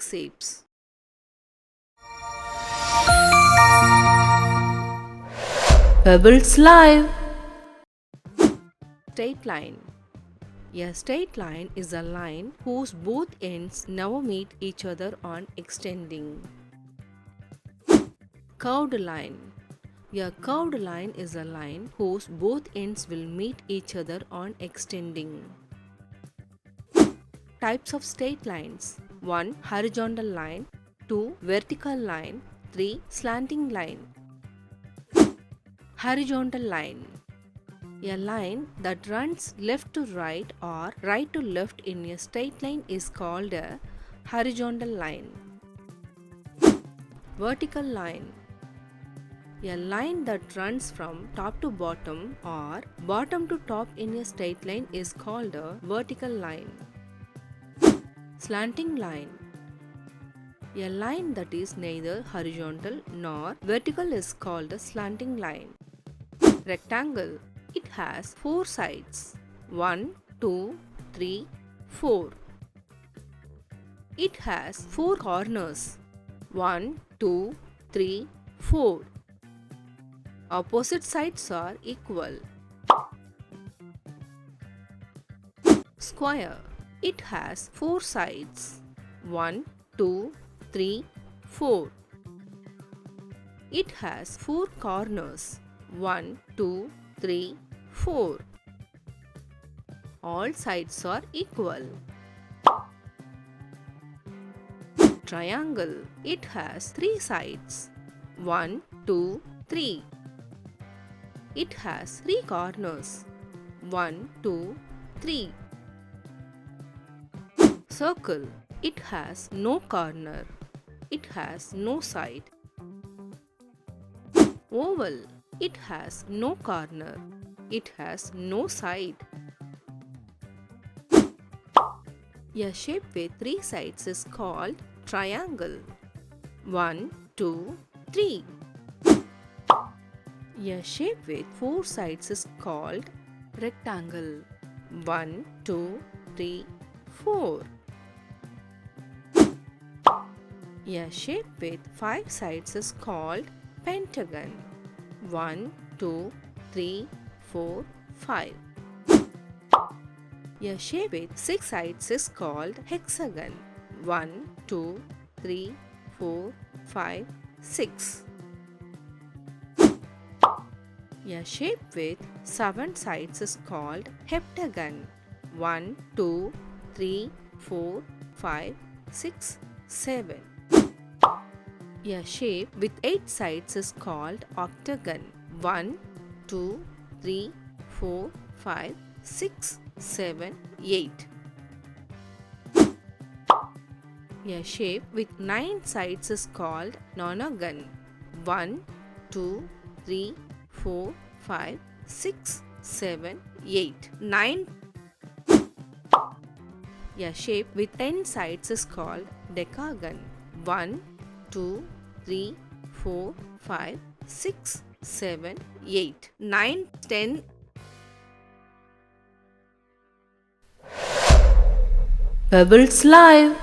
complex shapes. Pebbles Live. Straight line. A straight line is a line whose both ends never meet each other on extending. Curved line. A curved line is a line whose both ends will meet each other on extending. Types of straight lines: 1. Horizontal line, 2. Vertical line, 3. Slanting line. Horizontal line. A line that runs left to right or right to left in a straight line is called a horizontal line. Vertical line. A line that runs from top to bottom or bottom to top in a straight line is called a vertical line. Slanting line. A line that is neither horizontal nor vertical is called a slanting line. Rectangle. It has 4 sides. 1, 2, 3, 4. It has 4 corners. 1, 2, 3, 4. Opposite sides are equal. Square. It has 4 sides. 1, 2, 3, 4. It has 4 corners. 1, 2, 3, 4. All sides are equal. Triangle. It has 3 sides. 1, 2, 3. It has 3 corners. 1, 2, 3. Circle. It has no corner. It has no side. Oval. It has no corner. It has no side. A shape with 3 sides is called triangle. 1, 2, 3. A shape with 4 sides is called rectangle. 1, 2, 3, 4. A shape with 5 sides is called pentagon. 1, 2, 3, 4, 5. A shape with 6 sides is called hexagon. 1, 2, 3, 4, 5, 6. A shape with 7 sides is called heptagon. 1, 2, 3, 4, 5, 6, 7. A shape with 8 sides is called octagon. 1, 2, 3, 4, 5, 6, 7, 8. A shape with 9 sides is called nonagon. 1, 2, 3, 4, 5, 6, 7, 8. 9. A shape with 10 sides is called decagon. 1, 2, 3, 4, 5, 6, 7, 8. 9, 10. Pebbles Live.